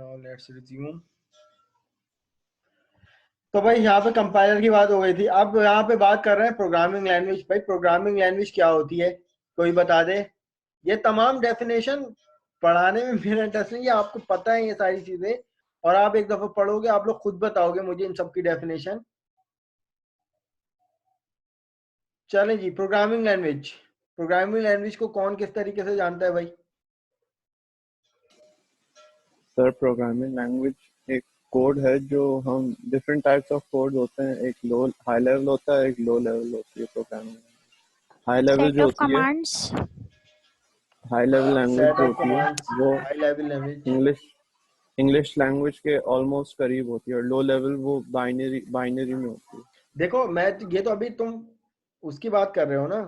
Now let's resume. तो भाई यहाँ पे कंपाइलर की बात हो गई थी, अब यहाँ पे बात कर रहे हैं प्रोग्रामिंग लैंग्वेज। भाई प्रोग्रामिंग लैंग्वेज क्या होती है, कोई बता दे। ये तमाम डेफिनेशन पढ़ाने में मेरा इंटरेस्ट नहीं है, आपको पता है ये सारी चीजें, और आप एक दफा पढ़ोगे आप लोग खुद बताओगे मुझे इन सब की डेफिनेशन। चलें जी, प्रोग्रामिंग लैंग्वेज। प्रोग्रामिंग लैंग्वेज को कौन किस तरीके से जानता है भाई? सर प्रोग्रामिंग लैंग्वेज एक कोड है जो हम डिफरेंट टाइप्स ऑफ कोड होते हैं, एक लो हाई लेवल होता है, एक लो लेवल होती है प्रोग्रामिंग। हाई लेवल सेट जो ऑफ होती है, commands. High level language set जो ऑफ होती है कमांड्स, वो high level language. English language के ऑलमोस्ट करीब होती है, और लो लेवल वो बाइनरी में होती है। देखो मैं ये तो अभी तुम उसकी बात कर रहे हो ना,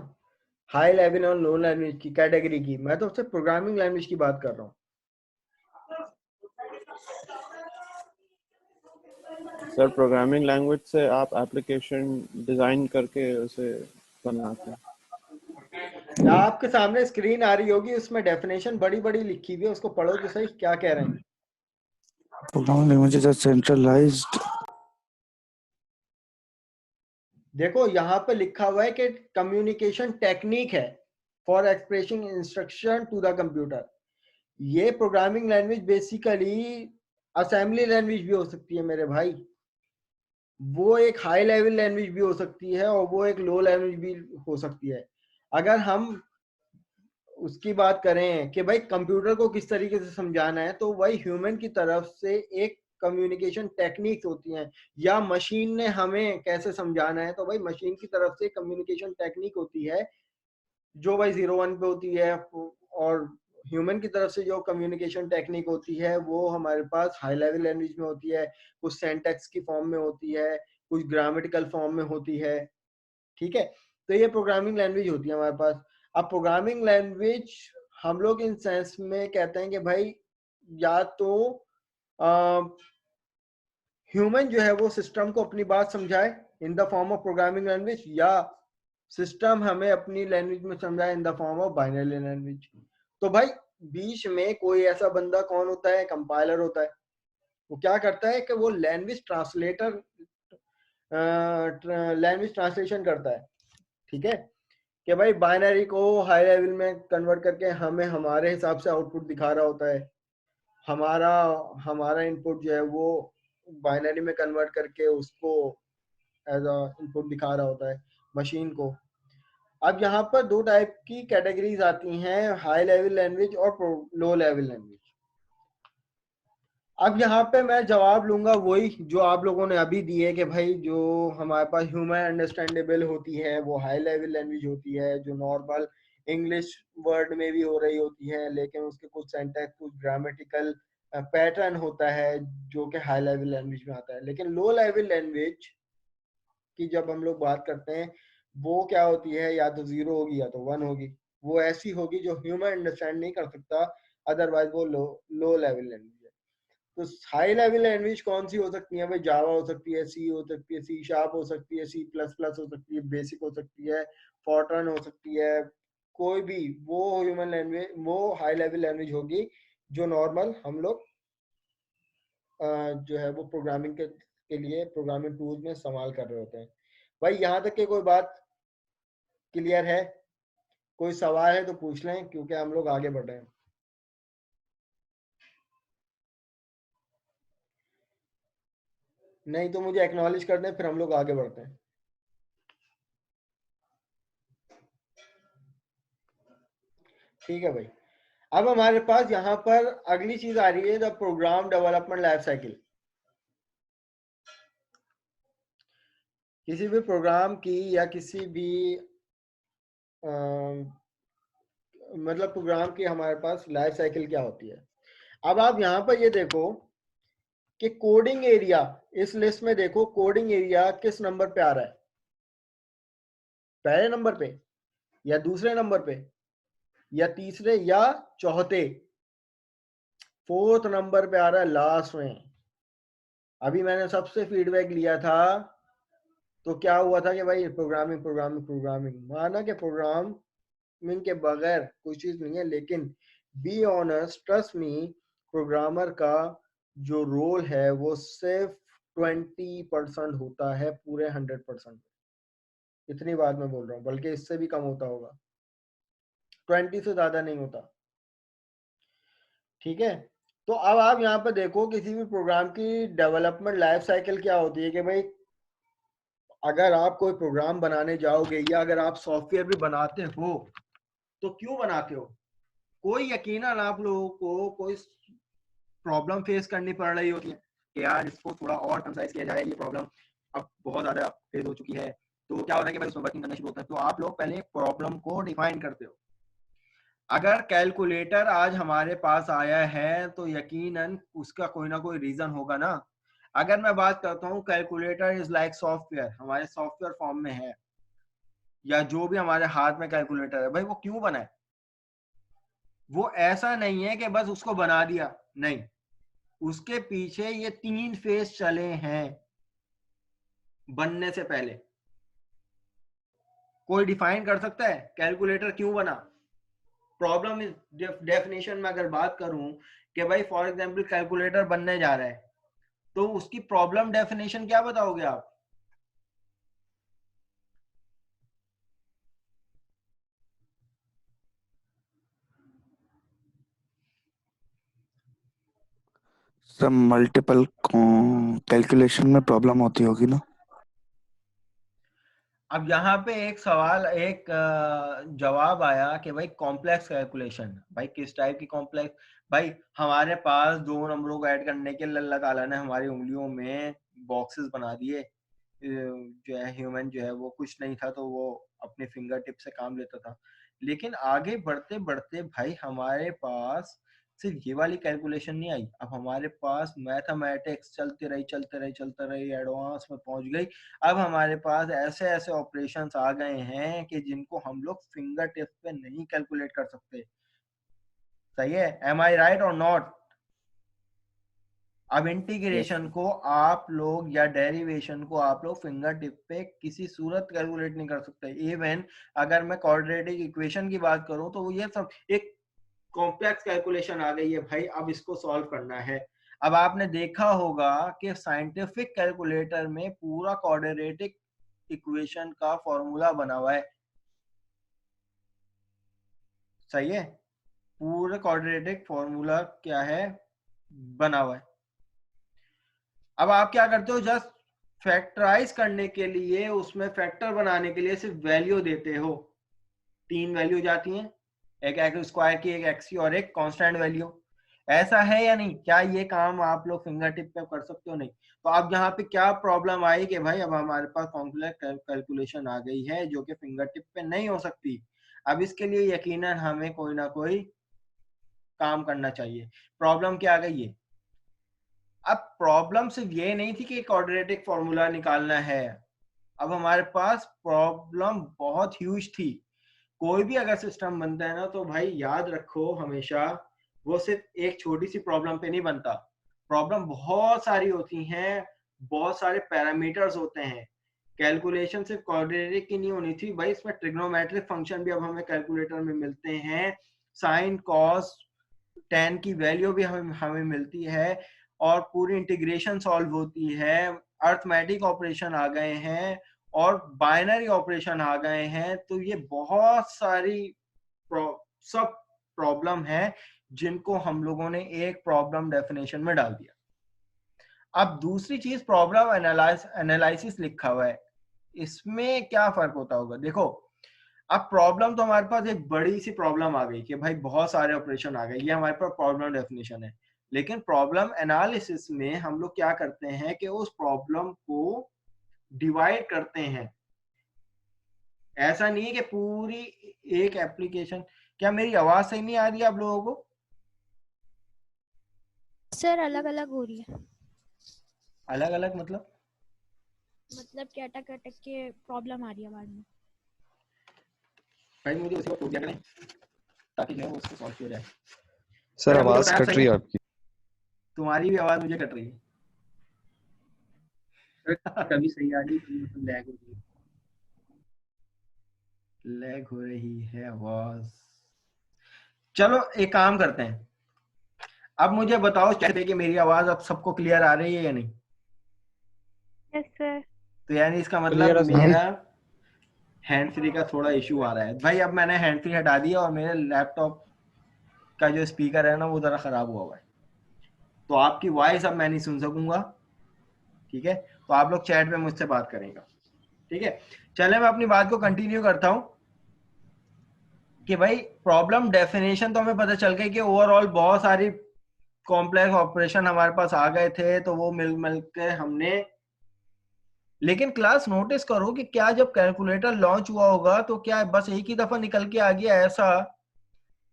हाई लेवल और लो लैंग्वेज की कैटेगरी की, मैं तो सिर्फ प्रोग्रामिंग लैंग्वेज की बात कर रहा हूँ। सर प्रोग्रामिंग लैंग्वेज से आप एप्लीकेशन डिजाइन करके उसे बनाते हैं। आपके सामने स्क्रीन आ रही होगी, उसमें डेफिनेशन बड़ी बड़ी लिखी हुई है, उसको पढ़ो तो सही क्या कह रहे हैं। Programming languages are centralized. देखो यहाँ पे लिखा हुआ है कि कम्युनिकेशन टेक्निक है for expressing instruction to the computer. ये programming language basically assembly language भी हो सकती है मेरे भाई, वो एक हाई लेवल लैंग्वेज भी हो सकती है और वो एक लो लैंग्वेज भी हो सकती है। अगर हम उसकी बात करें कि भाई कंप्यूटर को किस तरीके से समझाना है, तो वही ह्यूमन की तरफ से एक कम्युनिकेशन टेक्निक्स होती हैं, या मशीन ने हमें कैसे समझाना है, तो भाई मशीन की तरफ से कम्युनिकेशन टेक्निक होती है जो भाई 01 पे होती है, और ह्यूमन की तरफ से जो कम्युनिकेशन टेक्निक होती है वो हमारे पास हाई लेवल लैंग्वेज में होती है, कुछ सेंटेक्स की फॉर्म में होती है, कुछ ग्रामेटिकल फॉर्म में होती है। ठीक है, तो ये प्रोग्रामिंग लैंग्वेज होती है हमारे पास। अब प्रोग्रामिंग लैंग्वेज हम लोग इन सेंस में कहते हैं कि भाई या तो ह्यूमन जो है वो सिस्टम को अपनी बात समझाए in the form of programming language, या सिस्टम हमें अपनी लैंग्वेज में समझाए in the form of binary language. तो भाई बीच में कोई ऐसा बंदा कौन होता है? कंपाइलर होता है। वो क्या करता है कि वो लैंग्वेज ट्रांसलेटर, लैंग्वेज ट्रांसलेशन करता है। ठीक है, कि भाई बाइनरी को हाई लेवल में कन्वर्ट करके हमें हमारे हिसाब से आउटपुट दिखा रहा होता है, हमारा हमारा इनपुट जो है वो बाइनरी में कन्वर्ट करके उसको एज अ इनपुट दिखा रहा होता है मशीन को। अब यहाँ पर दो टाइप की कैटेगरीज आती हैं, हाई लेवल लैंग्वेज और लो लेवल लैंग्वेज। अब यहाँ पे मैं जवाब लूंगा वही जो आप लोगों ने अभी दिए कि भाई जो हमारे पास ह्यूमन अंडरस्टैंडेबल होती है वो हाई लेवल लैंग्वेज होती है, जो नॉर्मल इंग्लिश वर्ड में भी हो रही होती है लेकिन उसके कुछ सेंटेंस कुछ ग्रामेटिकल पैटर्न होता है जो कि हाई लेवल लैंग्वेज में आता है। लेकिन लो लेवल लैंग्वेज की जब हम लोग बात करते हैं वो क्या होती है, या तो 0 होगी या तो 1 होगी, वो ऐसी होगी जो ह्यूमन अंडरस्टैंड नहीं कर सकता, अदरवाइज वो लो लेवल लैंग्वेज है। तो हाई लेवल लैंग्वेज कौन सी हो सकती है भाई? जावा हो सकती है, सी हो सकती है, सी शार्प हो सकती है, सी प्लस प्लस हो सकती है, बेसिक हो सकती है, फॉर्ट्रन हो सकती है, कोई भी वो ह्यूमन लैंग्वेज, वो हाई लेवल लैंग्वेज होगी जो नॉर्मल हम लोग जो है वो प्रोग्रामिंग के लिए प्रोग्रामिंग टूल में इस्तेमाल कर रहे होते हैं। भाई यहाँ तक के कोई बात क्लियर है? कोई सवाल है तो पूछ लें क्योंकि हम लोग आगे बढ़ रहे हैं। नहीं तो मुझे एक्नॉलेज कर दें, फिर हम लोग आगे बढ़ते हैं। ठीक है भाई, अब हमारे पास यहाँ पर अगली चीज आ रही है the program development life cycle. किसी भी प्रोग्राम की या किसी भी मतलब प्रोग्राम की हमारे पास लाइफ साइकिल क्या होती है। अब आप यहाँ पर ये देखो कि कोडिंग एरिया, इस लिस्ट में देखो कोडिंग एरिया किस नंबर पे आ रहा है? पहले नंबर पे या दूसरे नंबर पे या तीसरे या चौथे? फोर्थ नंबर पे आ रहा है, लास्ट में। अभी मैंने सबसे फीडबैक लिया था तो क्या हुआ था कि भाई प्रोग्रामिंग प्रोग्रामिंग प्रोग्रामिंग, माना कि प्रोग्रामिंग के बगैर कोई चीज नहीं है, लेकिन be honest, trust me, programmer का जो रोल है वो सिर्फ 20% होता है पूरे 100%। इतनी बात मैं बोल रहा हूँ, बल्कि इससे भी कम होता होगा, 20 से ज्यादा नहीं होता। ठीक है, तो अब आप यहाँ पे देखो किसी भी प्रोग्राम की डेवलपमेंट लाइफ साइकिल क्या होती है कि भाई अगर आप कोई प्रोग्राम बनाने जाओगे या अगर आप सॉफ्टवेयर भी बनाते हो तो क्यों बनाते हो? कोई यकीनन आप लोगों को कोई प्रॉब्लम फेस करनी पड़ रही होती है कि यार इसको थोड़ा और कंसाइज किया जाए, ये प्रॉब्लम अब बहुत ज्यादा फेस हो चुकी है। तो क्या होता है कि भाई उसमें वर्किंग करना शुरू होता है, तो आप लोग पहले प्रॉब्लम को डिफाइन करते हो। अगर कैलकुलेटर आज हमारे पास आया है तो यकीनन उसका कोई ना कोई रीजन होगा ना। अगर मैं बात करता हूँ कैलकुलेटर इज लाइक सॉफ्टवेयर, हमारे सॉफ्टवेयर फॉर्म में है, या जो भी हमारे हाथ में कैलकुलेटर है, भाई वो क्यों बना है? वो ऐसा नहीं है कि बस उसको बना दिया, नहीं, उसके पीछे ये 3 फेज चले हैं बनने से पहले। कोई डिफाइन कर सकता है कैलकुलेटर क्यों बना? प्रॉब्लम डेफिनेशन में अगर बात करूं कि भाई फॉर एग्जांपल कैलकुलेटर बनने जा रहा है, तो उसकी प्रॉब्लम डेफिनेशन क्या बताओगे आप? सब मल्टीपल कैलकुलेशन में प्रॉब्लम होती होगी ना। अब यहाँ पे एक सवाल, एक जवाब आया कि भाई कॉम्प्लेक्स कैलकुलेशन, भाई किस टाइप की कॉम्प्लेक्स? भाई हमारे पास दो नंबरों को ऐड करने के लिए अल्लाह ताला ने हमारी उंगलियों में बॉक्सेस बना दिए। जो है ह्यूमन जो है वो कुछ नहीं था तो वो अपने फिंगर टिप से काम लेता था। लेकिन आगे बढ़ते बढ़ते भाई हमारे पास सिर्फ ये वाली कैलकुलेशन नहीं आई, अब हमारे पास मैथमेटिक्स चलते रही एडवांस में पहुंच गई। अब हमारे पास ऐसे ऐसे ऑपरेशंस आ गए हैं कि जिनको हम लोग फिंगर टिप पे नहीं कैलकुलेट कर सकते। सही है, एम आई राइट और नॉट? अब यस इंटीग्रेशन सर। को आप लोग या डेरिवेशन को आप लोग फिंगर टिप पे किसी सूरत कैलकुलेट नहीं कर सकते। इवन अगर मैं क्वाड्रेटिक इक्वेशन की बात करूं तो ये सब एक कॉम्प्लेक्स कैलकुलेशन आ गई है भाई, अब इसको सॉल्व करना है। अब आपने देखा होगा कि साइंटिफिक कैलकुलेटर में पूरा क्वाड्रेटिक इक्वेशन का फॉर्मूला बना हुआ है। सही है, पूरा क्वाड्रेटिक फॉर्मूला क्या है, बना हुआ है। अब आप क्या करते हो, जस्ट फैक्टराइज करने के लिए, उसमें फैक्टर बनाने के लिए सिर्फ वैल्यू देते हो। 3 वैल्यू जाती हैं, एक एक्स स्क्वायर की, एक एक्स की और एक कांस्टेंट वैल्यू। ऐसा है या नहीं? क्या ये काम आप लोग फिंगर टिप पे कर सकते हो? नहीं। तो अब यहाँ पे क्या प्रॉब्लम आई कि भाई अब हमारे पास कॉम्प्लेक्स कैलकुलेशन आ गई है जो कि फिंगर टिप पे नहीं हो सकती। अब इसके लिए यकीनन हमें कोई ना कोई काम करना चाहिए। प्रॉब्लम क्या आ गई है? अब प्रॉब्लम सिर्फ ये नहीं थी कि क्वाड्रेटिक फॉर्मूला निकालना है, अब हमारे पास प्रॉब्लम बहुत ह्यूज थी। कोई भी अगर सिस्टम बनता है ना तो भाई याद रखो हमेशा, वो सिर्फ एक छोटी सी प्रॉब्लम पे नहीं बनता। प्रॉब्लम बहुत सारी होती हैं, बहुत सारे पैरामीटर्स होते हैं। कैलकुलेशन सिर्फ क्वाड्रेटिक की नहीं होनी थी भाई, इसमें ट्रिग्नोमेट्रिक फंक्शन भी अब हमें कैलकुलेटर में मिलते हैं। साइन कॉस टेन की वैल्यू भी हमें हमें मिलती है और पूरी इंटीग्रेशन सॉल्व होती है। अर्थमेटिक ऑपरेशन आ गए हैं और बाइनरी ऑपरेशन आ गए हैं। तो ये बहुत सारी सब प्रॉब्लम है जिनको हम लोगों ने एक प्रॉब्लम डेफिनेशन में डाल दिया। अब दूसरी चीज प्रॉब्लम एनालिसिस लिखा हुआ है, इसमें क्या फर्क होता होगा? देखो, अब प्रॉब्लम तो हमारे पास एक बड़ी सी प्रॉब्लम आ गई कि भाई बहुत सारे ऑपरेशन आ गए, ये हमारे पास प्रॉब्लम डेफिनेशन है। लेकिन प्रॉब्लम एनालिसिस में हम लोग क्या करते हैं कि उस प्रॉब्लम को डिवाइड करते हैं। ऐसा नहीं है कि पूरी एक एप्लीकेशन। क्या मेरी आवाज सही नहीं आ रही है आप लोगों को? सर अलग अलग हो रही है, अलग अलग मतलब? मतलब कि अटक अटक के प्रॉब्लम आ रही है बाद में। भाई मुझे उसी को टोक दिया करें ताकि जो है वो उसको सॉल्व किया जाए। सर भाई आप मुझे आवाज बताया, कट सही रही है? है आपकी। तुम्हारी भी आवाज मुझे कट रही है। कभी सही आ रही है, कभी मतलब लैग हो रही है। लैग हो रही है आवाज। चलो एक काम करते हैं, अब मुझे बताओ चाहते कि मेरी आवाज अब सबको क्लियर आ रही है या नहीं? Yes sir. तो यानी इसका Clear मतलब है सर। मेरा हैंड फ्री का थोड़ा इशू आ रहा है भाई। अब मैंने हैंड फ्री हटा दिया और मेरे लैपटॉप का जो स्पीकर है ना वो जरा खराब हुआ है, तो आपकी वॉइस अब मैं नहीं सुन सकूंगा। ठीक है, तो आप लोग चैट में मुझसे बात करेंगे। ठीक है, चले मैं अपनी बात को कंटिन्यू करता हूं कि भाई प्रॉब्लम डेफिनेशन तो हमें पता चल गई कि ओवरऑल बहुत सारी कॉम्प्लेक्स ऑपरेशन हमारे पास आ गए थे, तो वो मिल मिल के हमने, लेकिन क्लास नोटिस करो कि क्या जब कैलकुलेटर लॉन्च हुआ होगा तो क्या बस एक ही दफा निकल के आ गया ऐसा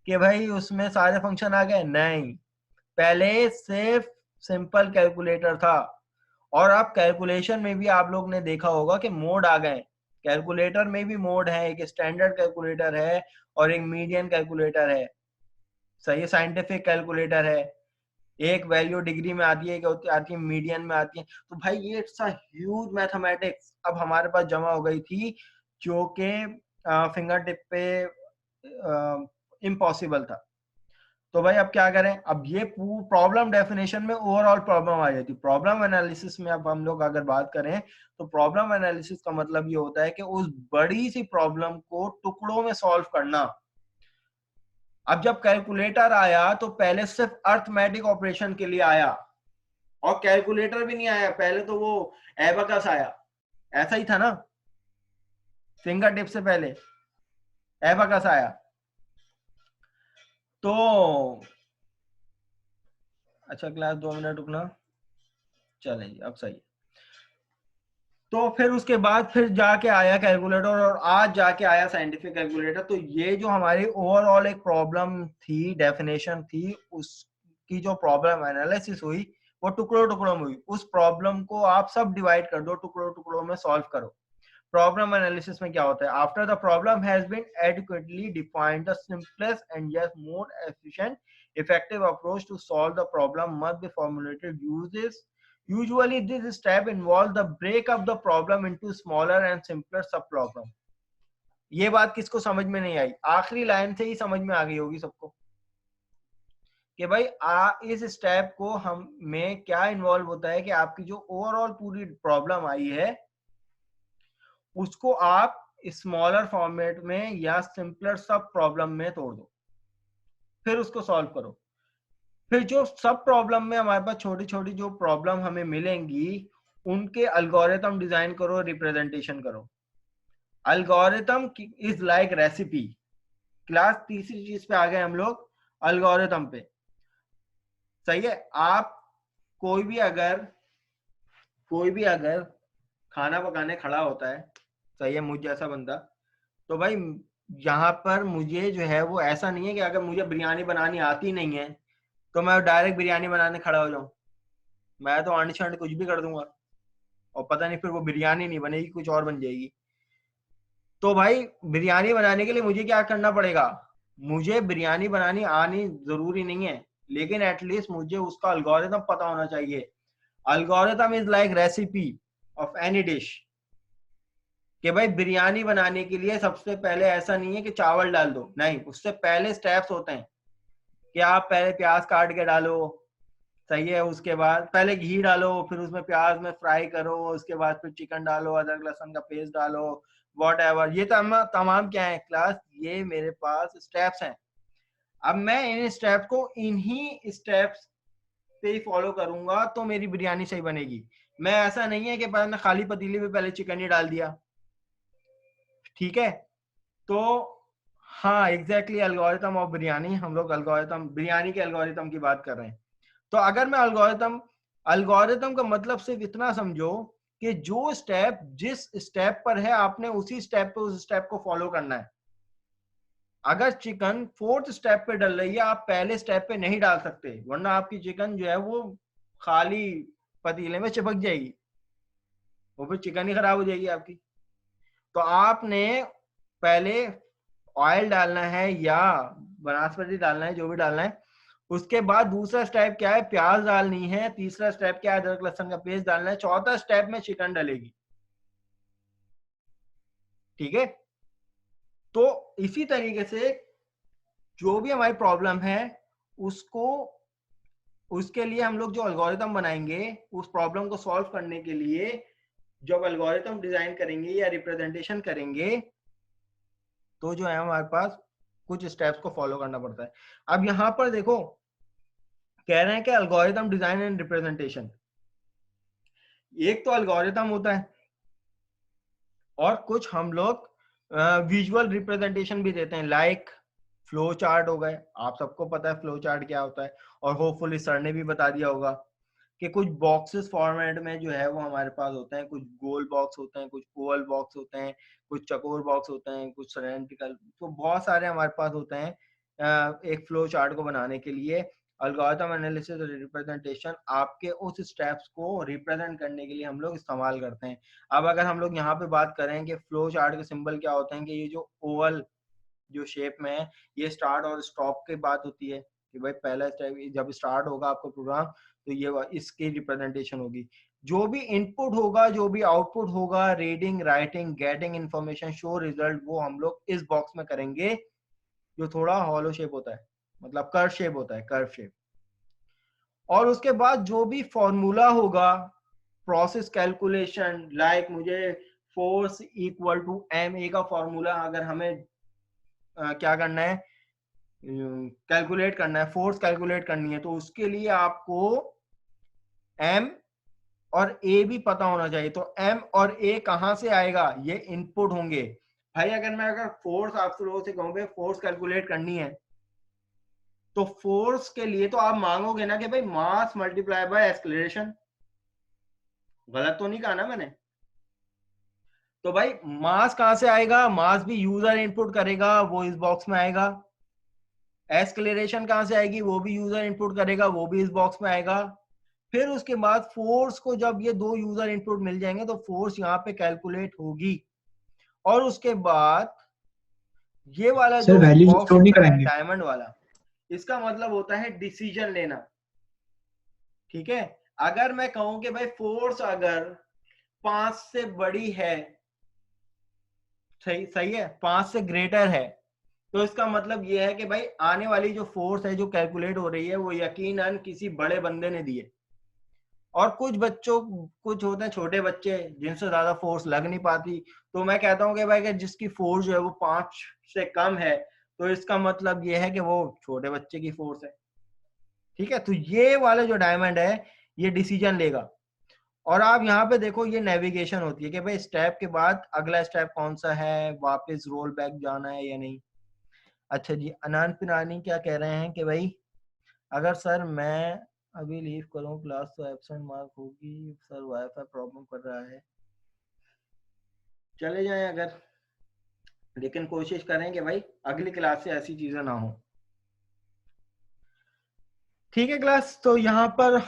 कि भाई उसमें सारे फंक्शन आ गए? नहीं, पहले सिर्फ सिंपल कैलकुलेटर था। और अब कैलकुलेशन में भी आप लोग ने देखा होगा कि मोड आ गए। कैलकुलेटर में भी मोड है, एक स्टैंडर्ड कैलकुलेटर है और एक मीडियन कैलकुलेटर है। सही, साइंटिफिक कैलकुलेटर है, एक वैल्यू डिग्री में आती है, एक आती है मीडियन में आती है। तो भाई ये इट्स अ ह्यूज मैथमेटिक्स अब हमारे पास जमा हो गई थी, जो कि फिंगर टिप पे इम्पॉसिबल था। तो भाई अब क्या करें? अब ये प्रॉब्लम डेफिनेशन में ओवरऑल प्रॉब्लम आ जाती है। प्रॉब्लम एनालिसिस में अब हम लोग अगर बात करें तो प्रॉब्लम एनालिसिस का मतलब ये होता है कि उस बड़ी सी प्रॉब्लम को टुकड़ों में सॉल्व करना। अब जब कैलकुलेटर आया तो पहले सिर्फ अर्थमेटिक ऑपरेशन के लिए आया, और कैलकुलेटर भी नहीं आया पहले, तो वो एबाकस आया। ऐसा ही था ना, फिंगर टिप से पहले एबाकस आया। तो अच्छा क्लास 2 मिनट रुकना, चलें जी अब सही। तो फिर उसके बाद फिर जाके आया कैलकुलेटर, और आज जाके आया साइंटिफिक कैलकुलेटर। तो ये जो हमारी ओवरऑल एक प्रॉब्लम थी, डेफिनेशन थी, उसकी जो प्रॉब्लम एनालिसिस हुई वो टुकड़ों टुकड़ों में हुई। उस प्रॉब्लम को आप सब डिवाइड कर दो, टुकड़ों टुकड़ों में सॉल्व करो। प्रॉब्लम एनालिसिस में क्या होता है? After the problem has been adequately defined, the simplest and yes more efficient effective approach to solve the problem must be formulated. Usually this step involves the break up the problem into smaller and simpler sub problem. ये बात किसको समझ में नहीं आई? आखिरी line से ही समझ में आ गई होगी सबको कि भाई इस स्टेप को हम में क्या इन्वॉल्व होता है कि आपकी जो ओवरऑल पूरी प्रॉब्लम आई है उसको आप स्मॉलर फॉर्मेट में या सिंपलर सब प्रॉब्लम में तोड़ दो, फिर उसको सॉल्व करो। फिर जो सब प्रॉब्लम में हमारे पास छोटी छोटी जो प्रॉब्लम हमें मिलेंगी उनके एल्गोरिथम डिजाइन करो, रिप्रेजेंटेशन करो। Algorithm is like recipe. Class तीसरी चीज पे आ गए हम लोग, एल्गोरिथम पे। सही है, आप कोई भी अगर खाना पकाने खड़ा होता है, सही है, मुझ जैसा बंदा, तो भाई यहाँ पर मुझे जो है वो ऐसा नहीं है कि अगर मुझे बिरयानी बनानी आती नहीं है तो मैं डायरेक्ट बिरयानी बनाने खड़ा हो जाऊं। मैं तो अंड शंड कुछ भी कर दूंगा और पता नहीं फिर वो बिरयानी नहीं बनेगी, कुछ और बन जाएगी। तो भाई बिरयानी बनाने के लिए मुझे क्या करना पड़ेगा? मुझे बिरयानी बनानी आनी जरूरी नहीं है, लेकिन एटलीस्ट मुझे उसका अल्गोरिथम पता होना चाहिए। Algorithm is like recipe of any dish. कि भाई बिरयानी बनाने के लिए सबसे पहले ऐसा नहीं है कि चावल डाल दो, नहीं, उससे पहले स्टेप्स होते हैं कि आप पहले प्याज काट के डालो, सही है, उसके बाद पहले घी डालो, फिर उसमें प्याज में फ्राई करो, उसके बाद फिर चिकन डालो, अदरक लहसुन का पेस्ट डालो, वॉट एवर। ये तमाम क्या है क्लास? ये मेरे पास स्टेप्स हैं। अब मैं इन स्टेप को इन्हीं स्टेप्स पे ही फॉलो करूंगा तो मेरी बिरयानी सही बनेगी। मैं ऐसा नहीं है कि मैंने खाली पतीले में पहले चिकन ही डाल दिया। ठीक है, तो हाँ एग्जैक्टली एल्गोरिथम ऑफ बिरयानी, हम लोग एल्गोरिथम बिरयानी के एल्गोरिथम की बात कर रहे हैं। तो अगर मैं एल्गोरिथम का मतलब सिर्फ इतना समझो कि जो स्टेप जिस स्टेप पर है आपने उसी स्टेप पे उस स्टेप को फॉलो करना है। अगर चिकन 4th स्टेप पे डल रही है, आप पहले स्टेप पे नहीं डाल सकते, वरना आपकी चिकन जो है वो खाली पतीले में चिपक जाएगी, वो फिर चिकन ही खराब हो जाएगी आपकी। तो आपने पहले ऑयल डालना है या वनस्पति डालना है, जो भी डालना है। उसके बाद दूसरा स्टेप क्या है? प्याज डालनी है। तीसरा स्टेप क्या है? अदरक लहसुन का पेस्ट डालना है। चौथा स्टेप में चिकन डलेगी। ठीक है, तो इसी तरीके से जो भी हमारी प्रॉब्लम है उसको उसके लिए हम लोग जो एल्गोरिथम बनाएंगे, उस प्रॉब्लम को सॉल्व करने के लिए जब एल्गोरिथम डिजाइन करेंगे या रिप्रेजेंटेशन करेंगे, तो जो है हमारे पास कुछ स्टेप्स को फॉलो करना पड़ता है। अब यहां पर देखो कह रहे हैं कि एल्गोरिथम डिजाइन एंड रिप्रेजेंटेशन, एक तो एल्गोरिथम होता है और कुछ हम लोग विजुअल रिप्रेजेंटेशन भी देते हैं, लाइक फ्लो चार्ट हो गए। आप सबको पता है फ्लो चार्ट क्या होता है, और होपफुली सर ने भी बता दिया होगा कि कुछ बॉक्सेस फॉर्मेट में जो है वो हमारे पास होते हैं, कुछ गोल बॉक्स होते हैं, कुछ ओवल बॉक्स होते हैं, कुछ चकोर बॉक्स होते हैं, कुछ सिलेंड्रिकल, तो बहुत सारे हमारे पास होते हैं एक फ्लो चार्ट को बनाने के लिए। एल्गोरिथम एनालिसिस और रिप्रेजेंटेशन आपके उस स्टेप्स को रिप्रेजेंट करने के लिए हम लोग इस्तेमाल करते हैं। अब अगर हम लोग यहाँ पे बात करें कि फ्लो चार्ट के सिंबल क्या होते हैं, कि ये जो ओवल जो शेप में है, ये स्टार्ट और स्टॉप की बात होती है कि भाई पहला स्टेप जब स्टार्ट होगा आपका प्रोग्राम तो ये इसकी रिप्रेजेंटेशन होगी। जो भी इनपुट होगा, जो भी आउटपुट होगा, reading, writing, getting information, show result, वो हम लोग इस बॉक्स में करेंगे जो थोड़ा हॉलो शेप होता है, मतलब कर्व शेप होता है, कर्व शेप। और उसके बाद जो भी फॉर्मूला होगा, प्रोसेस कैलकुलेशन, लाइक मुझे force equal to m a का फॉर्मूला अगर हमें क्या करना है, कैलकुलेट करना है, फोर्स कैलकुलेट करनी है, तो उसके लिए आपको एम और ए भी पता होना चाहिए। तो एम और ए कहां से आएगा, ये इनपुट होंगे। भाई अगर फोर्स आपसे लोगों से कहूंगे फोर्स कैलकुलेट करनी है, तो फोर्स के लिए तो आप मांगोगे ना कि भाई मास मल्टीप्लाई बाय एक्सेलरेशन, गलत तो नहीं कहा ना मैंने? तो भाई मास कहां से आएगा, मास भी यूजर इनपुट करेगा, वो इस बॉक्स में आएगा। एक्सेलरेशन कहां से आएगी, वो भी यूजर इनपुट करेगा, वो भी इस बॉक्स में आएगा। फिर उसके बाद फोर्स को जब ये दो यूजर इनपुट मिल जाएंगे तो फोर्स यहाँ पे कैलकुलेट होगी। और उसके बाद ये वाला सर जो वैल्यू बॉक्स स्टोर नहीं होता है कराएंगे? डायमंड वाला, इसका मतलब होता है डिसीजन लेना। ठीक है, अगर मैं कहूं कि भाई फोर्स अगर 5 से बड़ी है, सही सही है, 5 से ग्रेटर है, तो इसका मतलब यह है कि भाई आने वाली जो फोर्स है जो कैलकुलेट हो रही है वो यकीनन किसी बड़े बंदे ने दी है। और कुछ बच्चों, कुछ होते हैं छोटे बच्चे जिनसे ज्यादा फोर्स लग नहीं पाती, तो मैं कहता हूँ कि भाई जिसकी फोर्स जो है वो 5 से कम है, तो इसका मतलब ये है कि वो छोटे बच्चे की फोर्स है। ठीक है, तो ये वाला जो डायमंड है ये डिसीजन लेगा। और आप यहाँ पे देखो ये नेविगेशन होती है कि भाई स्टेप के बाद अगला स्टेप कौन सा है, वापस रोल बैक जाना है या नहीं। अच्छा जी, अनान पिरानी क्या कह रहे हैं कि भाई अगर सर मैं अभी लीव करूं क्लास तो एब्सेंट मार्क होगी, सर वाईफाई प्रॉब्लम कर रहा है। चले जाएं अगर, लेकिन कोशिश करें कि भाई अगली क्लास से ऐसी चीजें ना हो। ठीक है क्लास, तो यहाँ पर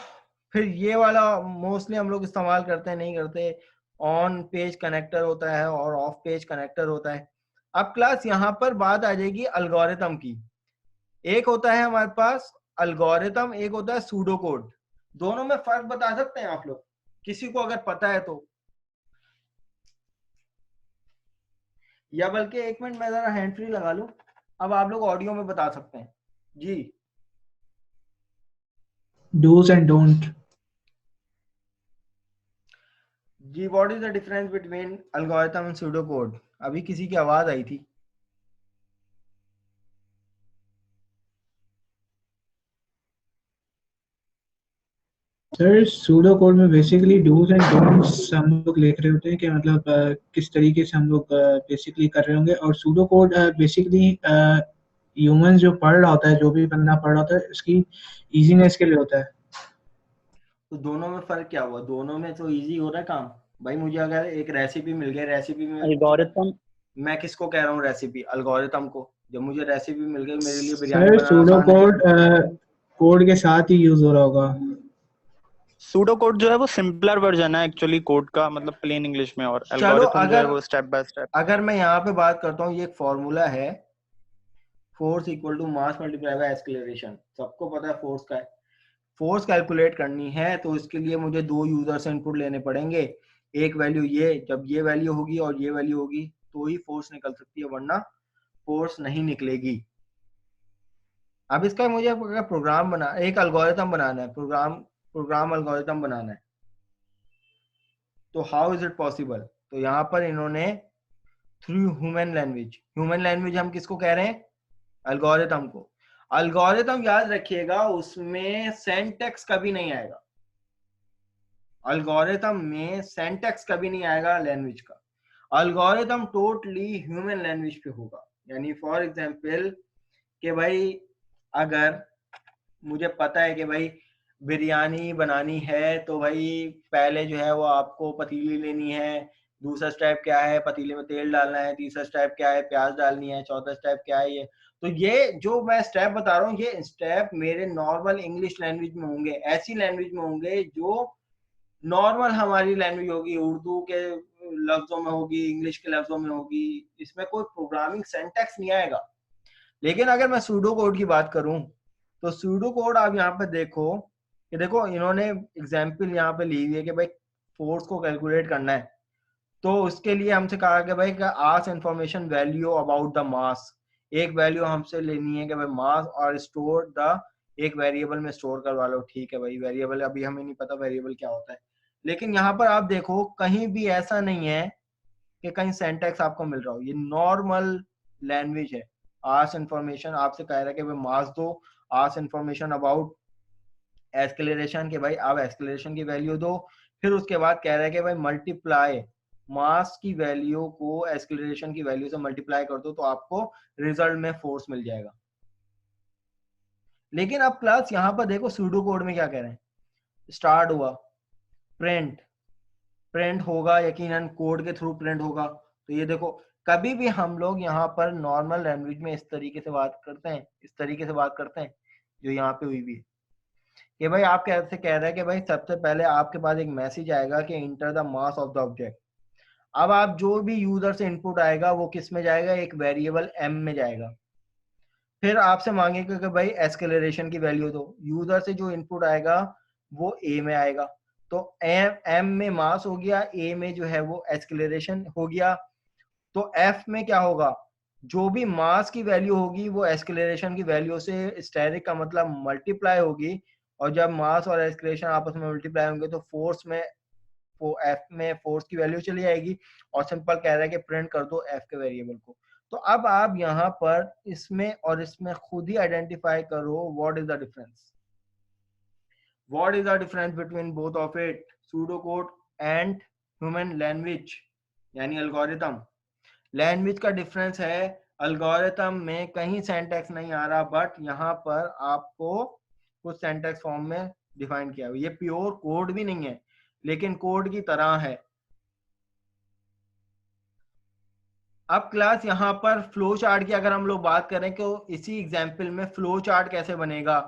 फिर ये वाला मोस्टली हम लोग इस्तेमाल करते हैं, नहीं करते। ऑन पेज कनेक्टर होता है और ऑफ पेज कनेक्टर होता है। अब क्लास यहाँ पर बात आ जाएगी अलगोरिथम की। एक होता है हमारे पास अलगोरिथम, एक होता है सूडो कोड। दोनों में फर्क बता सकते हैं आप लोग, किसी को अगर पता है तो? या बल्कि एक मिनट मैं जरा हैंड फ्री लगा लूं, अब आप लोग ऑडियो में बता सकते हैं जी। Dos and don't. जी, what is the difference between algorithm and pseudo code? अभी किसी की आवाज आई थी। सर सूडो कोड में बेसिकली डूज एंड डोंट्स हम लोग लिख रहे होते हैं कि मतलब किस तरीके से हम लोग बेसिकली कर रहे होंगे। और सूडो कोड बेसिकली ह्यूमन जो पढ़ रहा होता है, जो भी बंदा पढ़ रहा होता है, उसकी इजीनेस के लिए होता है। तो दोनों में फर्क क्या हुआ? दोनों में तो इजी हो रहा है काम। भाई मुझे अगर एक रेसिपी मिल गई, रेसिपी में एल्गोरिथम मैं किसको कह रहा हूँ रेसिपी? अलगोरिथम को। जब मुझे रेसिपी मिल गई, मेरे लिए बिरयानी सर बनाना सूडो आसान है। कोड कोड के साथ ही यूज हो रहा होगा। सूडो कोड जो है वो सिंपलर वर्जन है एक्चुअली कोड का, मतलब प्लेन इंग्लिश में, और चलो एल्गोरिथम जो है अगर वो स्टेप बाय स्टेप। अगर मैं यहाँ पे बात करता हूँ, ये एक फॉर्मूला है, force equal to mass multiply by acceleration. सबको पता है फोर्स का है। फोर्स कैलकुलेट करनी है तो इसके लिए मुझे दो यूजर से इनपुट लेने पड़ेंगे। एक वैल्यू ये, जब ये वैल्यू होगी और ये वैल्यू होगी तो ही फोर्स निकल सकती है, वरना फोर्स नहीं निकलेगी। अब इसका मुझे अगर प्रोग्राम बना, एक एल्गोरिथम बनाना है, प्रोग्राम एल्गोरिथम बनाना है, तो हाउ इज इट पॉसिबल? तो यहाँ पर इन्होंने थ्रू ह्यूमन लैंग्वेज हम किसको कह रहे हैं? एल्गोरिथम को। एल्गोरिथम याद रखिएगा, उसमें सेंटेक्स कभी नहीं आएगा, एल्गोरिथम में सेंटेक्स कभी नहीं आएगा लैंग्वेज का। एल्गोरिथम टोटली ह्यूमन लैंग्वेज पे होगा। यानी फॉर एग्जांपल कि भाई अगर मुझे पता है कि भाई बिरयानी बनानी है, तो भाई पहले जो है वो आपको पतीली लेनी है, दूसरा स्टेप क्या है, पतीले में तेल डालना है, तीसरा स्टेप क्या है, प्याज डालनी है, चौथा स्टेप क्या है, ये तो ये जो मैं स्टेप बता रहा हूँ, ये स्टेप मेरे नॉर्मल इंग्लिश लैंग्वेज में होंगे, ऐसी लैंग्वेज में होंगे जो नॉर्मल हमारी लैंग्वेज होगी, उर्दू के लफ्जों में होगी, इंग्लिश के लफ्जों में होगी, इसमें कोई प्रोग्रामिंग सेंटेक्स नहीं आएगा। लेकिन अगर मैं सूडो कोड की बात करूं, तो सूडो कोड आप यहाँ पे देखो कि देखो इन्होंने एग्जाम्पल यहाँ पे ली हुई है कि भाई फोर्स को कैलकुलेट करना है, तो उसके लिए हमसे कहा कि भाई ask information value about the mass, एक वैल्यू हमसे लेनी है कि भाई मास, और स्टोर द, एक वेरिएबल में स्टोर करवा लो। ठीक है भाई, वेरिएबल अभी हमें नहीं पता वेरिएबल क्या होता है, लेकिन यहाँ पर आप देखो कहीं भी ऐसा नहीं है कि कहीं सेंटेक्स आपको मिल रहा हो, ये नॉर्मल लैंग्वेज है। आस्क इंफॉर्मेशन आपसे कह रहा है कि भाई मास दो, आस्क इंफॉर्मेशन अबाउट एक्सेलरेशन के भाई आप एक्सेलरेशन की वैल्यू दो, फिर उसके बाद कह रहा है कि भाई मल्टीप्लाई मास की वैल्यू को एक्सेलरेशन की वैल्यू से मल्टीप्लाई कर दो, तो आपको रिजल्ट में फोर्स मिल जाएगा। लेकिन अब क्लास यहाँ पर देखो सूडो कोड में क्या कह रहे हैं, स्टार्ट हुआ, प्रिंट, प्रिंट होगा, यकीनन कोड के थ्रू प्रिंट होगा। तो ये देखो कभी भी हम लोग यहाँ पर नॉर्मल लैंग्वेज में इस तरीके से बात करते हैं, इस तरीके से बात करते हैं जो यहाँ पे हुई भी है कि भाई आप कैसे कह रहे हैं कि भाई सबसे पहले आपके पास एक मैसेज आएगा कि enter the mass of the object. अब आप जो भी यूजर से इनपुट आएगा वो किस में जाएगा, एक वेरिएबल एम में जाएगा, फिर आपसे मांगेगा कि भाई एक्सेलरेशन की वैल्यू दो, यूजर से जो इनपुट आएगा वो ए में आएगा, तो एम में मास हो गया, ए में जो है वो एक्सेलरेशन हो गया। तो एफ में क्या होगा, जो भी मास की वैल्यू होगी वो एक्सेलरेशन की वैल्यू से स्टेरिक का मतलब मल्टीप्लाई होगी, और जब मास और एक्सेलरेशन आपस में मल्टीप्लाई होंगे तो फोर्स में, वो एफ में फोर्स की वैल्यू चली जाएगी, और सिंपल कह रहा है कि प्रिंट कर दो एफ के वेरिएबल को। तो अब आप यहाँ पर इसमें और इसमें खुद ही आइडेंटिफाई करो what is the difference, what is the difference between both of it, pseudo code and human language यानी एल्गोरिथम। लैंग्वेज का डिफरेंस है, एल्गोरिथम में कहीं सेंटेक्स नहीं आ रहा, बट यहाँ पर आपको कुछ सेंटेक्स फॉर्म में डिफाइन किया हुआ, ये प्योर कोड भी नहीं है लेकिन कोड की तरह है। अब क्लास यहाँ पर फ्लो चार्ट की अगर हम लोग बात करें तो इसी एग्जाम्पल में फ्लो चार्ट कैसे बनेगा,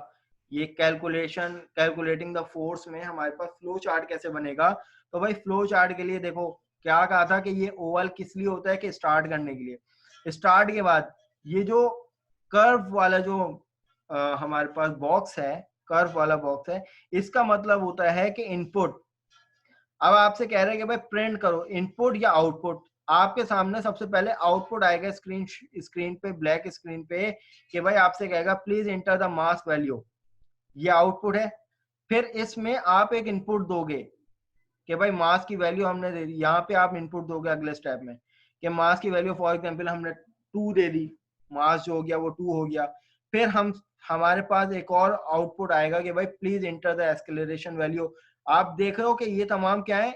ये कैलकुलेटिंग द फोर्स में हमारे पास फ्लो चार्ट कैसे बनेगा। तो भाई फ्लो चार्ट के लिए देखो क्या कहा था कि ये ओवल किस लिए होता है, कि स्टार्ट करने के लिए, स्टार्ट के बाद ये जो कर्व वाला जो हमारे पास बॉक्स है, कर्व वाला बॉक्स है, इसका मतलब होता है कि इनपुट। अब आपसे कह रहे हैं कि भाई प्रिंट करो इनपुट या आउटपुट, आपके सामने सबसे पहले आउटपुट आएगा स्क्रीन पे, ब्लैक स्क्रीन पे, कि भाई आपसे कहेगा please enter the mass value, ये आउटपुट है। फिर इसमें आप एक इनपुट दोगे कि भाई मास की वैल्यू हमने दे दी, यहाँ पे आप इनपुट दोगे अगले स्टेप में कि मास की वैल्यू फॉर एग्जांपल हमने 2 दे दी, मास जो हो गया वो 2 हो गया। फिर हमारे पास एक और आउटपुट आएगा कि भाई please enter the acceleration value. आप देख रहे हो कि ये तमाम क्या है,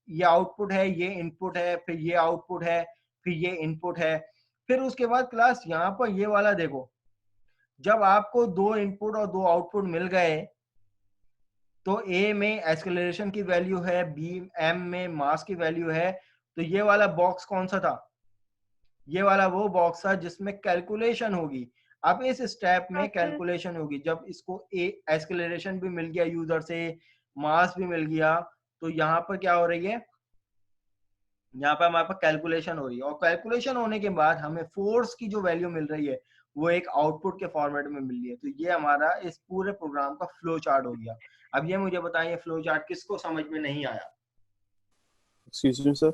ये आउटपुट है, ये इनपुट है, फिर ये आउटपुट है, फिर ये इनपुट है। फिर उसके बाद क्लास यहाँ पर ये वाला देखो, जब आपको 2 इनपुट और 2 आउटपुट मिल गए तो ए में एक्सेलरेशन की वैल्यू है, बी एम में मास की वैल्यू है, तो ये वाला बॉक्स कौन सा था, ये वाला वो बॉक्स था जिसमें कैलकुलेशन होगी। अब इस स्टेप में कैलकुलेशन होगी, जब इसको एक्सेलरेशन भी मिल गया यूजर से, मास भी मिल गया, तो यहाँ पर क्या हो रही है, यहाँ पर हमारे पास कैलकुलेशन हो रही है, और कैलकुलेशन होने के बाद हमें फोर्स की जो वैल्यू मिल रही है वो एक आउटपुट के फॉर्मेट में मिल रही है। तो ये हमारा इस पूरे प्रोग्राम का फ्लो चार्ट हो गया। अब ये मुझे बताइए फ्लो चार्ट किसको समझ में नहीं आया? एक्सक्यूज मी सर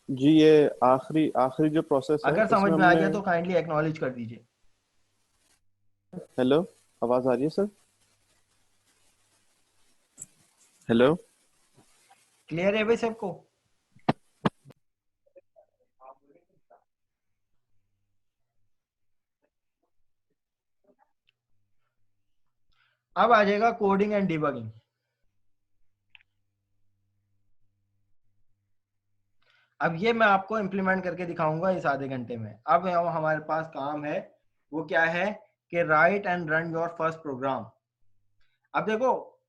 जी, ये आखिरी जो प्रोसेस है अगर समझ इसमें में आ हमने गया तो काइंडली एक्नॉलेज कर दीजिए। हेलो, आवाज आ रही है सर? हेलो। क्लियर है भाई सबको? अब आ जाएगा कोडिंग एंड डिबगिंग। अब ये मैं आपको इम्प्लीमेंट करके दिखाऊंगा इस आधे घंटे में। अब हमारे पास काम है, वो क्या है कि write and run your first program. अब देखो,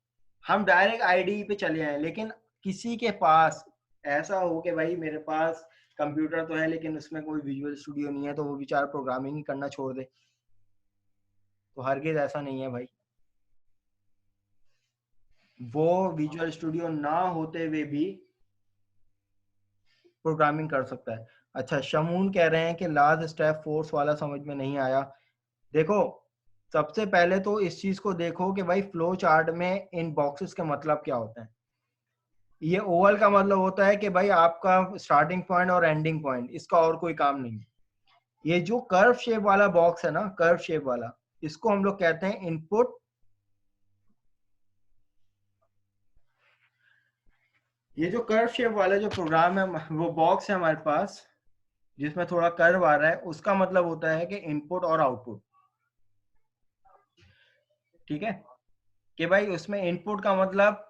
हम डायरेक्ट आईडी पे चले आए, लेकिन किसी के पास ऐसा हो कि भाई मेरे पास कंप्यूटर तो है लेकिन उसमें कोई विजुअल स्टूडियो नहीं है, तो वो बेचारा प्रोग्रामिंग ही करना छोड़ दे। तो हरगिज ऐसा नहीं है भाई, वो विजुअल स्टूडियो ना होते हुए भी प्रोग्रामिंग कर सकता है। अच्छा, शमून कह रहे हैं कि लास्ट स्टेप फोर्स वाला समझ में नहीं आया। देखो, सबसे पहले तो इस चीज को देखो कि भाई फ्लो चार्ट में इन बॉक्सेस का मतलब क्या होता है। ये ओवल का मतलब होता है कि भाई आपका स्टार्टिंग पॉइंट और एंडिंग पॉइंट, इसका और कोई काम नहीं है। ये जो कर्व शेप वाला बॉक्स है ना, कर्व शेप वाला, इसको हम लोग कहते हैं इनपुट। ये जो कर्व शेप वाला जो प्रोग्राम है, वो बॉक्स है हमारे पास जिसमें थोड़ा कर्व आ रहा है, उसका मतलब होता है कि इनपुट और आउटपुट। ठीक है, कि भाई उसमें इनपुट का मतलब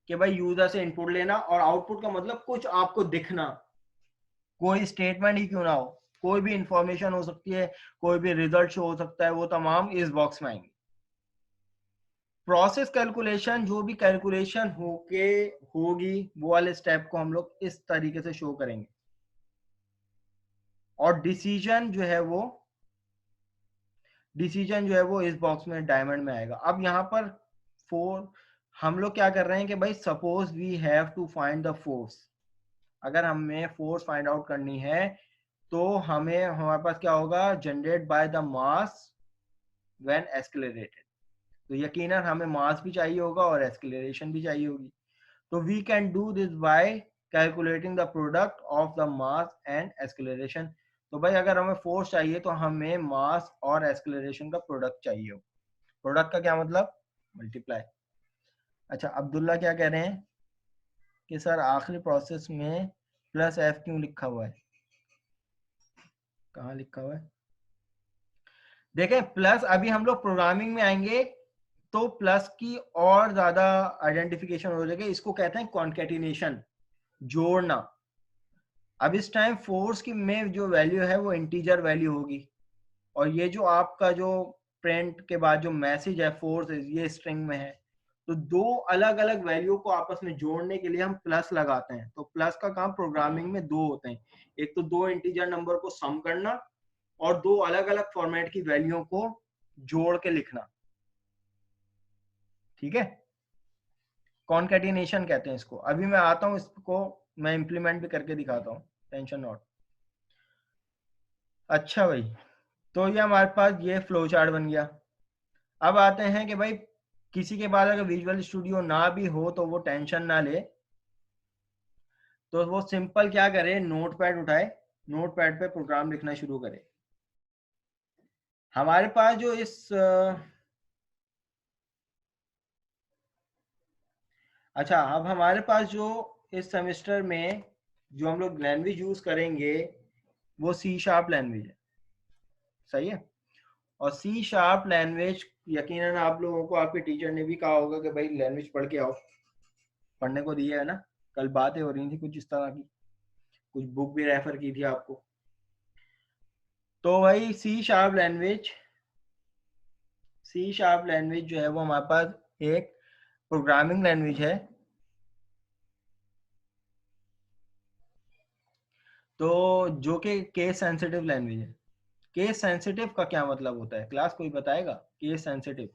कि भाई यूजर से इनपुट लेना, और आउटपुट का मतलब कुछ आपको दिखना। कोई स्टेटमेंट ही क्यों ना हो, कोई भी इंफॉर्मेशन हो सकती है, कोई भी रिजल्ट शो हो सकता है, वो तमाम इस बॉक्स में आएंगे। प्रोसेस कैलकुलेशन, जो भी कैलकुलेशन होगी वो वाले स्टेप को हम लोग इस तरीके से शो करेंगे। और डिसीजन जो है वो इस बॉक्स में डायमंड में आएगा। अब यहाँ पर हम लोग क्या कर रहे हैं कि भाई suppose we have to find the force. अगर हमें फोर्स फाइंड आउट करनी है तो हमारे पास क्या होगा, generate by the mass when accelerated. तो यकीनन हमें मास भी चाहिए होगा और एक्सेलरेशन भी चाहिए होगी। तो we can do this by calculating the product of the mass and acceleration. तो भाई अगर हमें फोर्स चाहिए तो हमें मास और एक्सेलरेशन का प्रोडक्ट चाहिए हो। प्रोडक्ट का क्या मतलब, मल्टीप्लाई। अच्छा, अब्दुल्ला क्या कह रहे हैं कि सर आखिरी प्रोसेस में प्लस एफ क्यों लिखा हुआ है? कहाँ लिखा हुआ है? देखें, प्लस अभी हम लोग प्रोग्रामिंग में आएंगे तो प्लस की और ज्यादा आइडेंटिफिकेशन हो जाएगा। इसको कहते हैं कॉन्केटिनेशन, जोड़ना। अब इस टाइम फोर्स की में जो वैल्यू है वो इंटीजर वैल्यू होगी, और ये जो आपका जो प्रिंट के बाद जो मैसेज है फोर्स, ये स्ट्रिंग में है। तो दो अलग अलग वैल्यू को आपस में जोड़ने के लिए हम प्लस लगाते हैं। तो प्लस का काम प्रोग्रामिंग में दो होते हैं, एक तो दो इंटीजर नंबर को सम करना, और दो अलग अलग फॉर्मेट की वैल्यू को जोड़ के लिखना। ठीक है, कॉन्केटिनेशन कहते हैं इसको। अभी मैं आता हूं, इसको मैं इंप्लीमेंट भी करके दिखाता हूं, टेंशन नॉट। अच्छा भाई, तो ये हमारे पास ये फ्लो चार्ट बन गया। अब आते हैं कि भाई किसी के पास अगर विजुअल स्टूडियो ना भी हो तो वो टेंशन ना ले, तो वो सिंपल क्या करे, नोटपैड उठाए, नोटपैड पे प्रोग्राम लिखना शुरू करे। हमारे पास जो अच्छा, अब हमारे पास जो इस सेमेस्टर में जो हम लोग लैंग्वेज यूज करेंगे वो सी शार्प लैंग्वेज है। सही है, और सी शार्प लैंग्वेज यकीनन आप लोगों को आपके टीचर ने भी कहा होगा कि भाई लैंग्वेज पढ़ के आओ, पढ़ने को दिया है ना। कल बातें हो रही थी कुछ इस तरह की, कुछ बुक भी रेफर की थी आपको। तो भाई सी शार्प लैंग्वेज जो है वो हमारे पास एक प्रोग्रामिंग लैंग्वेज है। तो जो कि केस सेंसिटिव लैंग्वेज है। केस सेंसिटिव का क्या मतलब होता है, क्लास कोई बताएगा? केस सेंसिटिव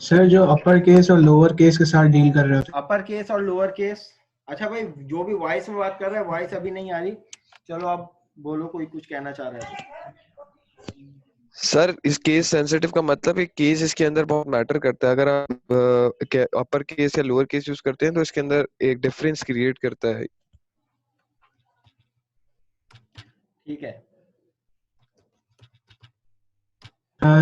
सर जो अपर केस और लोअर केस के साथ डील कर रहे होते अपर केस और लोअर केस। अच्छा भाई, जो भी वॉइस में बात कर रहा है, वॉइस अभी नहीं आ रही। चलो आप बोलो, कोई कुछ कहना चाह रहा है सर इस केस सेंसिटिव का मतलब है केस इसके अंदर बहुत मैटर करता है। अगर आप अपर केस या लोअर केस यूज करते हैं तो इसके अंदर एक डिफरेंस क्रिएट करता है। ठीक है।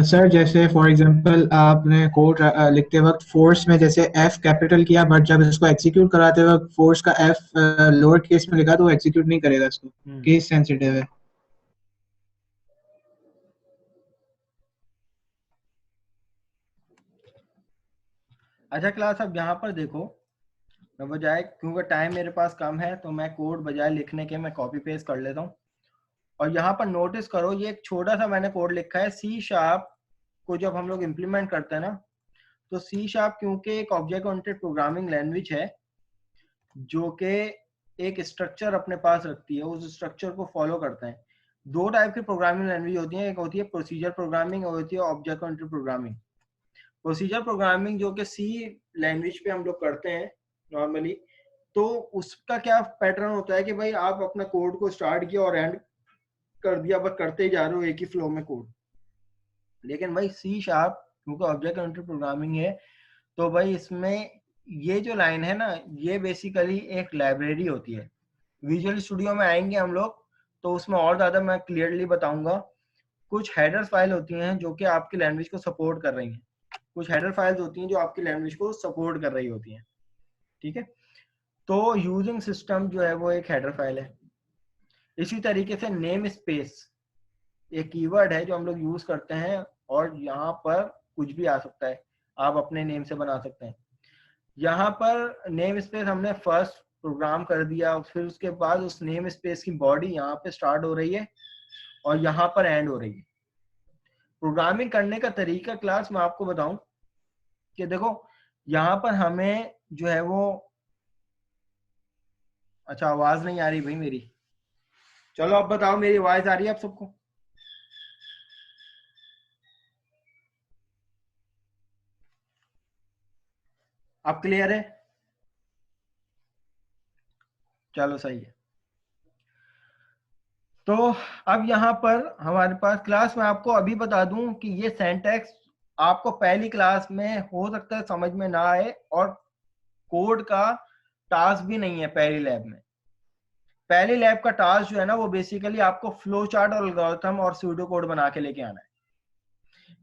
सर जैसे फॉर एग्जांपल आपने कोड लिखते वक्त फोर्स में जैसे एफ कैपिटल किया, बट जब इसको एग्जीक्यूट कराते वक्त फोर्स का एफ लोअर केस में लिखा तो वो एग्जीक्यूट नहीं करेगा इसको, केस सेंसिटिव है। अच्छा क्लास, अब यहाँ पर देखो, मैं बजाय, क्योंकि टाइम मेरे पास कम है तो मैं कोड बजाय लिखने के मैं कॉपी पेस्ट कर लेता हूँ। और यहाँ पर नोटिस करो, ये एक छोटा सा मैंने कोड लिखा है। सी शार्प को जब हम लोग इम्प्लीमेंट करते हैं ना, तो सी शार्प क्योंकि एक ऑब्जेक्ट ओरिएंटेड प्रोग्रामिंग लैंग्वेज है जो कि एक स्ट्रक्चर अपने पास रखती है, उस स्ट्रक्चर को फॉलो करते हैं। दो टाइप की प्रोग्रामिंग लैंग्वेज होती है, एक होती है प्रोसीजर प्रोग्रामिंग और होती है object oriented programming. Procedure programming जो कि सी लैंग्वेज पे हम लोग करते हैं नॉर्मली, तो उसका क्या पैटर्न होता है कि भाई आप अपना कोड को स्टार्ट किया और एंड कर दिया, बस करते ही जा रहे हो एक ही फ्लो में कोड। लेकिन भाई सी शार्प क्योंकि ऑब्जेक्ट ओरिएंटेड प्रोग्रामिंग है, तो भाई इसमें ये जो लाइन है ना, ये बेसिकली एक लाइब्रेरी होती है। विजुअल स्टूडियो में आएंगे हम लोग तो उसमें और ज्यादा मैं क्लियरली बताऊंगा। कुछ हेडर फाइल होती हैं जो कि आपकी लैंग्वेज को सपोर्ट कर रही हैं, कुछ हेडर फाइल्स होती हैं जो आपकी लैंग्वेज को सपोर्ट कर रही होती हैं, ठीक है। तो यूजिंग सिस्टम जो है वो एक हेडर फाइल है। इसी तरीके से नेम स्पेस एक कीवर्ड है जो हम लोग यूज करते हैं, और यहाँ पर कुछ भी आ सकता है, आप अपने नेम से बना सकते हैं। यहाँ पर नेम स्पेस हमने फर्स्ट प्रोग्राम कर दिया, फिर उसके बाद उस नेम स्पेस की बॉडी यहाँ पे स्टार्ट हो रही है और यहाँ पर एंड हो रही है। प्रोग्रामिंग करने का तरीका क्लास मैं आपको बताऊं कि देखो, यहाँ पर हमें जो है वो, अच्छा आवाज नहीं आ रही भाई मेरी, चलो अब बताओ मेरी आवाज आ रही है आप सबको? अब क्लियर है? चलो सही है। तो अब यहाँ पर हमारे पास क्लास में आपको अभी बता दूं कि ये सिंटैक्स आपको पहली क्लास में हो सकता है समझ में ना आए, और कोड का टास्क भी नहीं है पहली लैब में। पहली लैब का टास्क जो है ना, वो बेसिकली आपको फ्लो चार्ट और एल्गोरिथम और सूडो कोड बना के लेके आना है।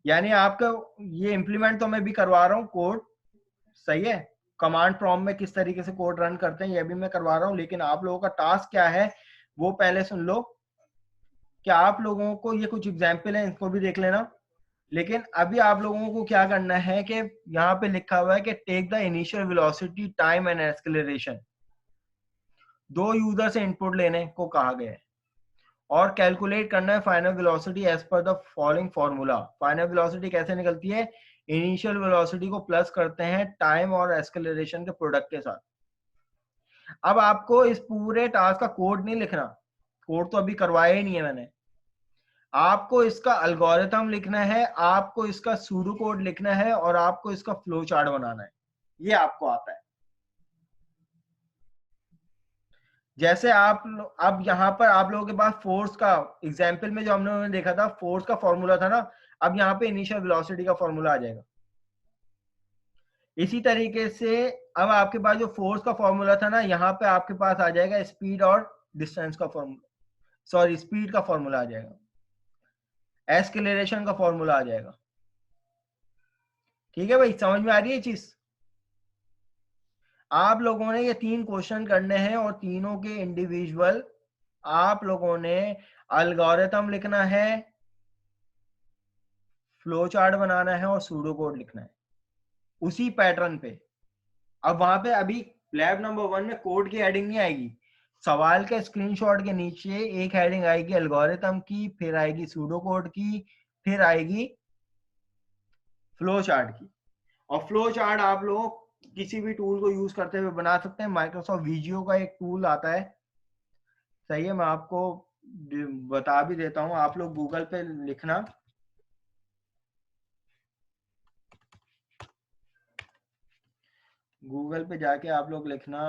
यानी आपका ये इम्प्लीमेंट तो मैं भी करवा रहा हूँ कोड, सही है, कमांड प्रॉम्प्ट में किस तरीके से कोड रन करते हैं ये भी मैं करवा रहा हूँ, लेकिन आप लोगों का टास्क क्या है वो पहले सुन लो। क्या आप लोगों को, ये कुछ एग्जाम्पल है इनको भी देख लेना, लेकिन अभी आप लोगों को क्या करना है कि यहाँ पे लिखा हुआ है कि take the initial velocity time and acceleration, दो यूजर से इनपुट लेने को कहा गया है, और कैलकुलेट करना है final velocity as per the following formula. Final velocity कैसे निकलती है? इनिशियल वेलोसिटी को प्लस करते हैं टाइम और एक्सेलरेशन के प्रोडक्ट के साथ। अब आपको इस पूरे टास्क का कोड नहीं लिखना, कोड तो अभी करवाया ही नहीं है मैंने। आपको इसका एल्गोरिथम लिखना है, आपको इसका सूडो कोड लिखना है, और आपको इसका फ्लो चार्ट बनाना है। ये आपको आता है। जैसे आप अब यहाँ पर आप लोगों के पास फोर्स का एग्जाम्पल में जो हमने देखा था, फोर्स का फॉर्मूला था ना, अब यहाँ पे इनिशियल वेलोसिटी का फॉर्मूला आ जाएगा। इसी तरीके से अब आपके पास जो फोर्स का फॉर्मूला था ना, यहाँ पे आपके पास आ जाएगा स्पीड और डिस्टेंस का फॉर्मूला, सॉरी स्पीड का फॉर्मूला आ जाएगा, एक्सेलरेशन का फॉर्मूला आ जाएगा। ठीक है भाई, समझ में आ रही है चीज? आप लोगों ने ये 3 क्वेश्चन करने हैं और तीनों के इंडिविजुअल आप लोगों ने एल्गोरिथम लिखना है, फ्लो चार्ट बनाना है और सूडो कोड लिखना है उसी पैटर्न पे। अब वहां पे अभी लैब नंबर 1 में कोड की हेडिंग नहीं आएगी, सवाल के स्क्रीनशॉट के नीचे एक हेडिंग आएगी एल्गोरिथम की, फिर आएगी सूडो कोड की, फिर आएगी फ्लो चार्ट की। और फ्लो चार्ट आप लोग किसी भी टूल को यूज करते हुए बना सकते हैं। माइक्रोसॉफ्ट विजियो का एक टूल आता है, सही है, मैं आपको बता भी देता हूं, आप लोग गूगल पे लिखना, गूगल पे जाके आप लोग लिखना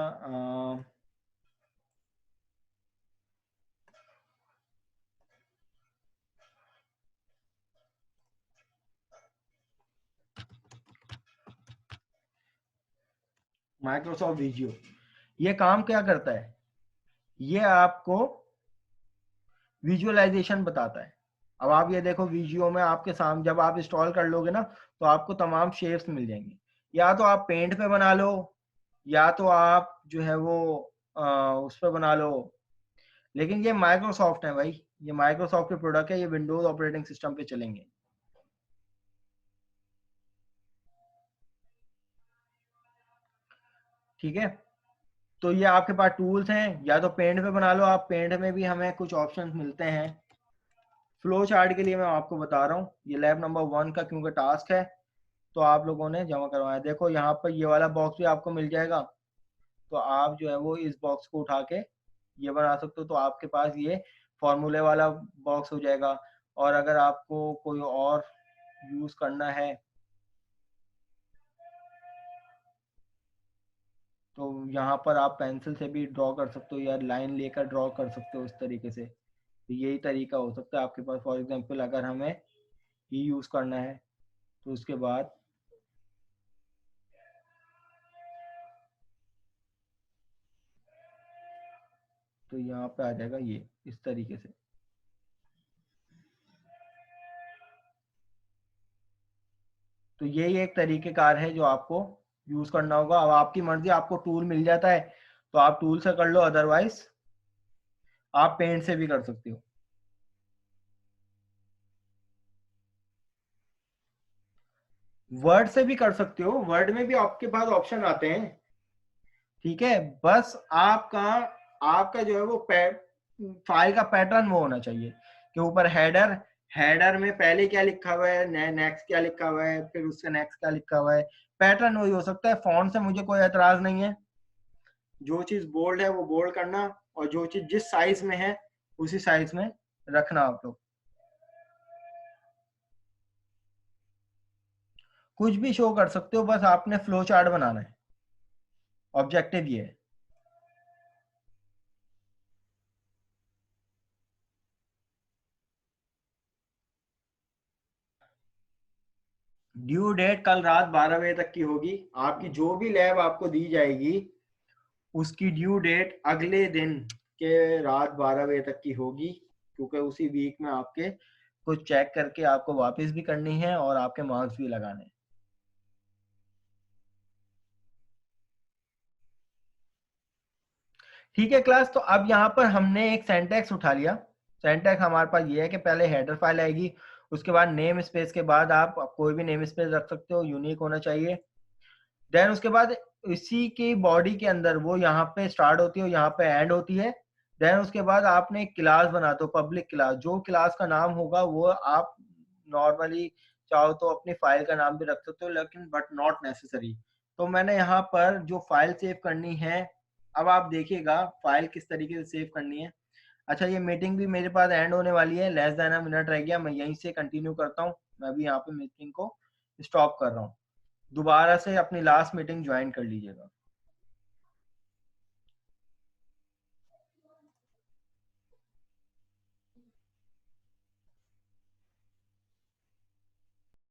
माइक्रोसॉफ्ट विजियो। ये काम क्या करता है? ये आपको विजुअलाइजेशन बताता है। अब आप ये देखो विजुओ में आपके सामने जब आप इंस्टॉल कर लोगे ना तो आपको तमाम शेप्स मिल जाएंगी। या तो आप पेंट पे बना लो या तो आप जो है वो उस पर बना लो, लेकिन ये माइक्रोसॉफ्ट है भाई, ये माइक्रोसॉफ्ट के प्रोडक्ट है, ये विंडोज ऑपरेटिंग सिस्टम पे चलेंगे। ठीक है, तो ये आपके पास टूल्स हैं, या तो पेंट पे बना लो आप, पेंट में भी हमें कुछ ऑप्शंस मिलते हैं। फ्लो चार्ट के लिए मैं आपको बता रहा हूँ, ये लैब नंबर 1 का क्योंकि टास्क है तो आप लोगों ने जमा करवाया। देखो यहाँ पर ये वाला बॉक्स भी आपको मिल जाएगा, तो आप जो है वो इस बॉक्स को उठा के ये बना सकते हो, तो आपके पास ये फॉर्मूले वाला बॉक्स हो जाएगा। और अगर आपको कोई और यूज करना है तो यहाँ पर आप पेंसिल से भी ड्रॉ कर सकते हो या लाइन लेकर ड्रॉ कर सकते हो इस तरीके से। तो यही तरीका हो सकता है आपके पास। फॉर एग्जांपल अगर हमें ये यूज करना है तो उसके बाद तो यहाँ पे आ जाएगा ये इस तरीके से। तो यही एक तरीकेकार है जो आपको यूज करना होगा। अब आपकी मर्जी, आपको टूल मिल जाता है तो आप टूल से कर लो, अदरवाइज आप पेंट से भी कर सकते हो। वर्ड से भी कर सकते हो, वर्ड में भी आपके पास ऑप्शन आते हैं। ठीक है, बस आपका जो है वो फाइल का पैटर्न वो होना चाहिए कि ऊपर हेडर में पहले क्या लिखा हुआ है, नेक्स्ट क्या लिखा हुआ है, फिर उससे नेक्स्ट क्या लिखा हुआ है। पैटर्न वही हो सकता है। फॉन्ट से मुझे कोई एतराज नहीं है, जो चीज बोल्ड है वो बोल्ड करना और जो चीज जिस साइज में है उसी साइज में रखना। आप लोग कुछ भी शो कर सकते हो, बस आपने फ्लो चार्ट बनाना है, ऑब्जेक्टिव ये है। ड्यू डेट कल रात 12 बजे तक की होगी। आपकी जो भी लैब आपको दी जाएगी उसकी ड्यू डेट अगले दिन के रात 12 बजे तक की होगी, क्योंकि उसी वीक में आपके कुछ चेक करके आपको वापस भी करनी है और आपके मार्क्स भी लगाने हैं। ठीक है क्लास, तो अब यहाँ पर हमने एक सिंटैक्स उठा लिया। सिंटैक्स हमारे पास ये है कि पहले हेडर फाइल आएगी, उसके बाद नेम स्पेस के बाद आप कोई भी नेम स्पेस रख सकते हो, यूनिक होना चाहिए। देन उसके बाद इसी की बॉडी के अंदर वो यहाँ पे स्टार्ट होती है और यहाँ पे एंड होती है। देन उसके बाद आपने एक क्लास बनाते हो, पब्लिक क्लास। जो क्लास का नाम होगा वो आप नॉर्मली चाहो तो अपनी फाइल का नाम भी रख सकते हो, लेकिन बट नॉट नेसेसरी। तो मैंने यहाँ पर जो फाइल सेव करनी है, अब आप देखिएगा फाइल किस तरीके से सेव करनी है। अच्छा, ये मीटिंग भी मेरे पास एंड होने वाली है, लेस देन अ मिनट रह गया, मैं यहीं से कंटिन्यू करता हूँ। मैं अभी यहाँ पे मीटिंग को स्टॉप कर रहा हूँ। दोबारा से अपनी लास्ट मीटिंग ज्वाइन कर लीजिएगा।